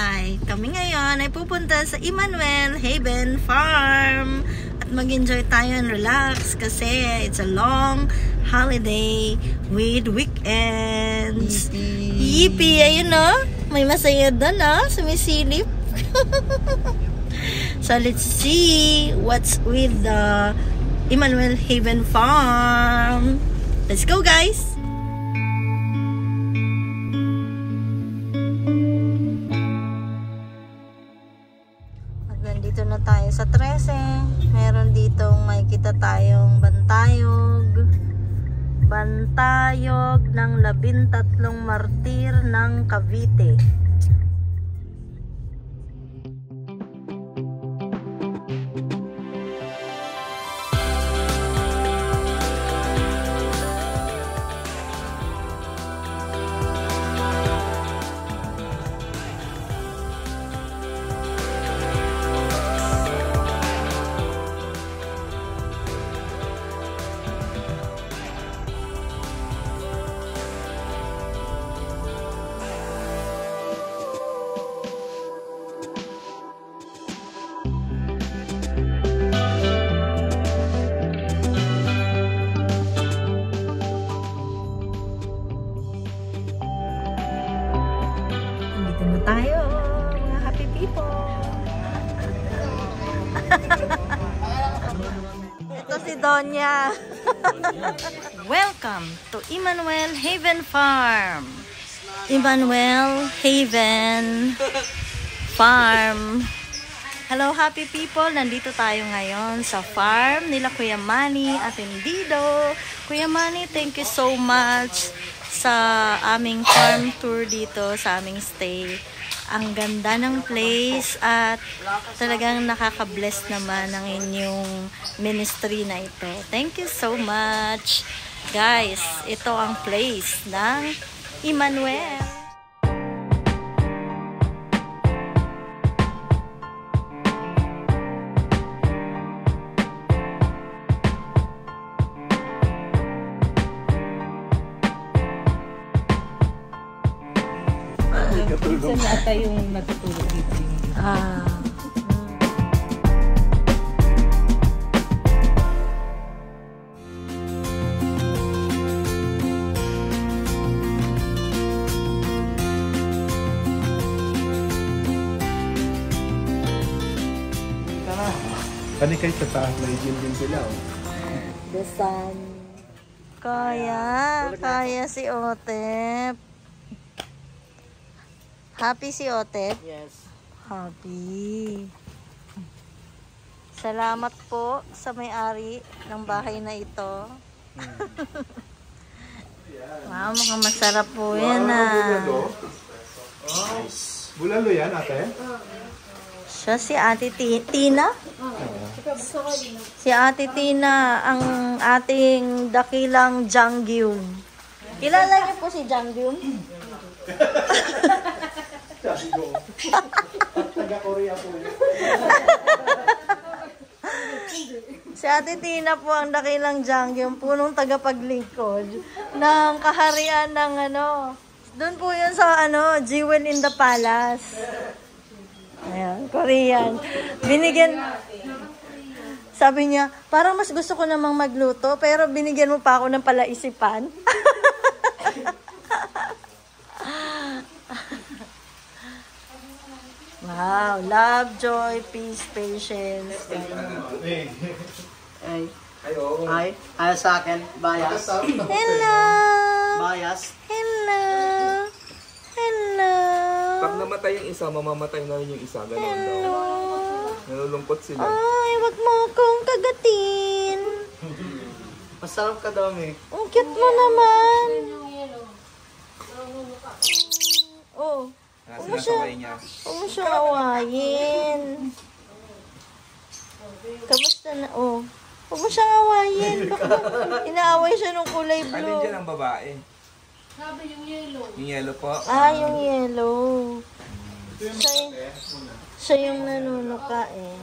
Hi! Kami ngayon ay pupunta sa Emmanuel Haven Farm at mag-enjoy tayo and relax kasi it's a long holiday with weekends. Yippee! Ayun no? May masaya doon sumisilip. So let's see what's with the Emmanuel Haven Farm. Let's go guys! Nandito na tayo sa 13. Meron ditong makikita tayong bantayog ng 13 martir ng Cavite. Tayo, mga happy people. Ito si Donya. Welcome to Emmanuel Haven Farm. Emmanuel Haven Farm. Hello happy people, nandito tayo ngayon sa farm nila Kuya Manny at Indido. Kuya Manny, thank you so much sa aming farm tour dito, sa aming stay. Ang ganda ng place at talagang nakaka-bless naman ang inyong ministry na ito. Thank you so much. Guys, ito ang place ng Emmanuel. Minsan nata yung natutulog dito. Panikay sa taas, may gym din sila. The sun. Kaya si Otep. Happy si Otep? Yes. Happy. Salamat po sa may-ari ng bahay na ito. Wow, mukhang masarap po yan Bulalo? Bulalo yan, ate? Siya si Ate Tina? Si Ate Tina, ang ating dakilang Jangyum. Kilala niyo po si Jangyum? Taga-Korea po. Si Ate Tina po ang dakilang Jangyum, punong tagapaglingkod ng kaharian ng doon po yun sa Jewel in the Palace. Ayan, Korean. Sabi niya, parang mas gusto ko namang magluto, pero binigyan mo pa ako ng palaisipan. Wow, love, joy, peace, patience. Ay, ayaw sa akin. Bias. Hello! Bias. Hello! Hello! Pag namatay yung isa, mamamatay na rin yung isa. Ganun daw. Nalulungkot sila. Ay, wag mo akong kagatin. Masarap ka daw, Mick. Ang cute mo naman. Oh. Sinasaway niya. Huwag mo siyang awayin. Kamusta na? Oh. Huwag mo siyang awayin. Inaaway siya ng kulay blue. Alin dyan ang babae? Sabi yung yellow. Yung yellow po? Yung yellow. Siya yung nanunuka eh.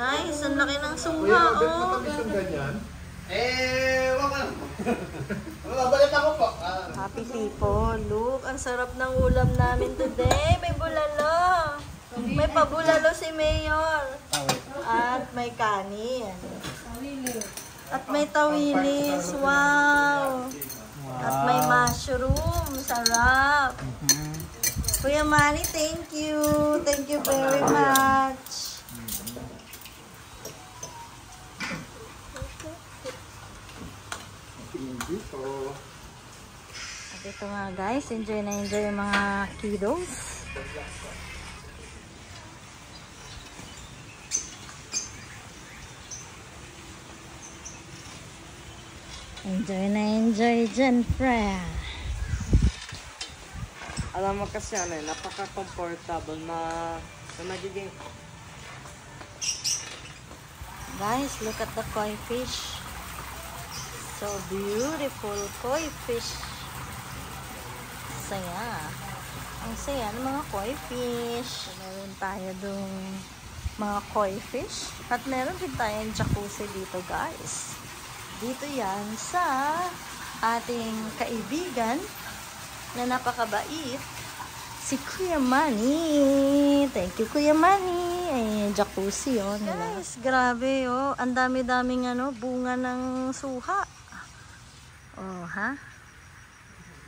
Guys, ang laki ng suha, oh. Ganyan. Wag ka. Balik ako po. Happy people, look, ang sarap ng ulam namin today. May bulalo. May pabulalo si Mayor. At may kanin. At may tawilis. Wow. At may mushroom. Sarap. Kuya Manny, thank you. Thank you very much. At ito nga guys, enjoy na enjoy yung mga kiddos. Enjoy na enjoy dyan, pre. Alam mo kasi napaka-comfortable na nagiging... Guys, look at the koi fish. So beautiful koi fish. Saya. Ang saya ng mga koi fish. Meron tayo dong mga koi fish. At meron din tayong jacuzzi dito, guys. Dito yan sa ating kaibigan na napakabait, si Kuya Manny. Thank you, Kuya Manny. Ay, jacuzzi yun. Guys, grabe oh. Ang dami-daming bunga ng suha. Oh, ha?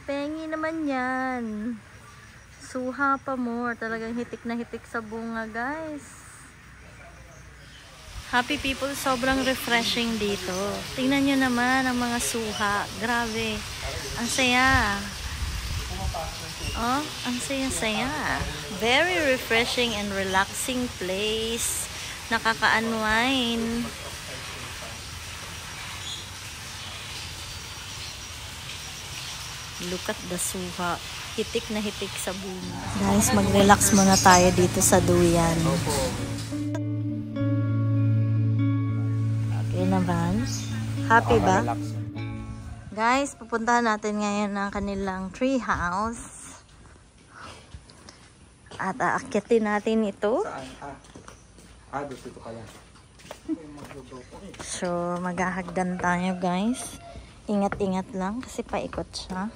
Pengi naman yan. Suha pa more. Talagang hitik na hitik sa bunga, guys. Happy people, sobrang refreshing dito. Tingnan nyo naman ang mga suha. Grabe. Ang saya. Oh, ang saya-saya. Very refreshing and relaxing place. Nakaka-unwind. Look at the suha. Hitik na hitik sa bunga. Guys, mag-relax muna tayo dito sa duyan. Okay naman. Happy ba? Guys, pupuntahan natin ngayon ang kanilang tree house. At aakyatin natin ito. Saan? Dito ka lang. So, maghahagdan tayo, guys. Ingat-ingat lang kasi paikot siya.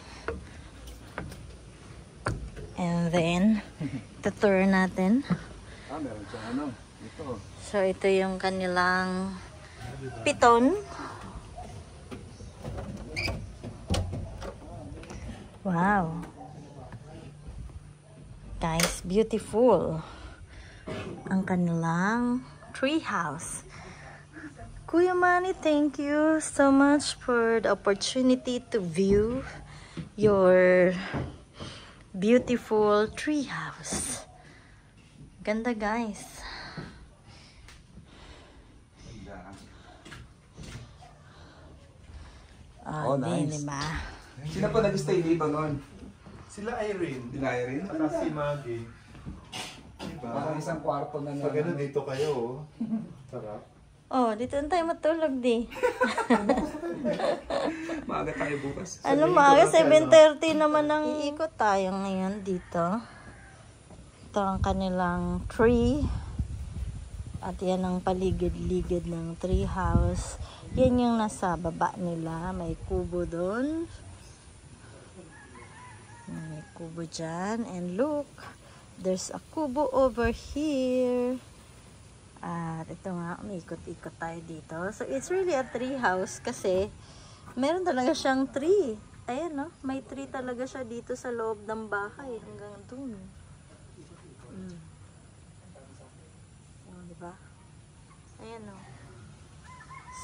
And then, tutur natin. Meron siya ito. So, ito yung kanilang piton. Wow. Guys, beautiful. Ang kanilang tree house. Kuya Manny, thank you so much for the opportunity to view your beautiful tree house. Ganda, guys. Oh, nice. Diba? Sino pa nag-stay dito noon? Sila Irene. Sila Irene? At si Maggie. Diba? Parang isang kwarto na Pag ano dito kayo, oh. Sarap. Oh, dito na tayo matulog, di. Maaga tayo bukas. Ano, maaga 7:30 naman ang iikot tayo ngayon dito. Ito ang kanilang tree. At yan ang paligid-ligid ng tree house. Yan yung nasa baba nila. May kubo doon. May kubo dyan. And look, there's a kubo over here. At ito nga, umiikot-ikot tayo dito. So, it's really a tree house kasi meron talaga siyang tree. Ayan, no? May tree talaga siya dito sa loob ng bahay hanggang dun. Oh, diba? Ayan, no?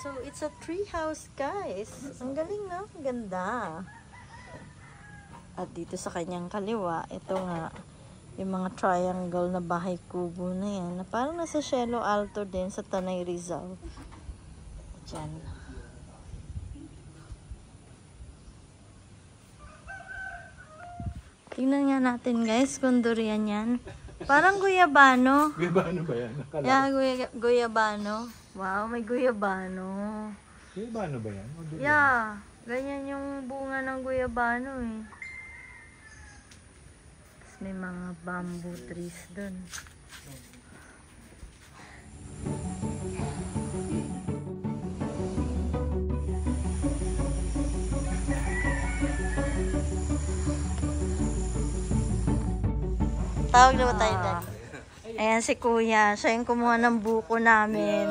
So, it's a tree house, guys. Ang galing, no? Ganda. At dito sa kanyang kaliwa, ito nga, yung mga triangle na bahay kubo na yan, na parang nasa Cielo Alto din sa Tanay Rizal. Diyan. Tingnan nga natin, guys, kung durian yan. Parang guyabano. Guyabano ba yan? Yeah, guyabano. Wow, may guyabano. Guyabano ba yan? Yeah, ganyan yung bunga ng guyabano eh. May mga bamboo trees dun. Tawag na ba tayo dyan? Ayan si Kuya. Siya yung kumuha ng buko namin.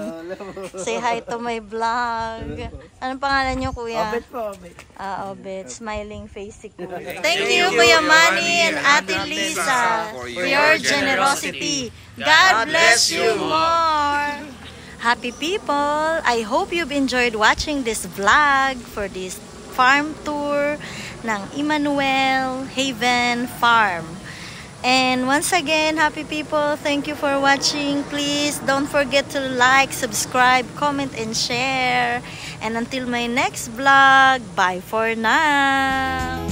Say hi to my vlog. Anong pangalan niyo, Kuya? Obet po, Obet. Obet. Smiling face si Kuya. Thank you, Kuya Manny and Ate Lisa, for your generosity. God bless you more. Happy people, I hope you've enjoyed watching this vlog for this farm tour ng Emmanuel Haven Farm. And once again, happy people, thank you for watching. Please don't forget to like, subscribe, comment, and share. And until my next vlog, bye for now.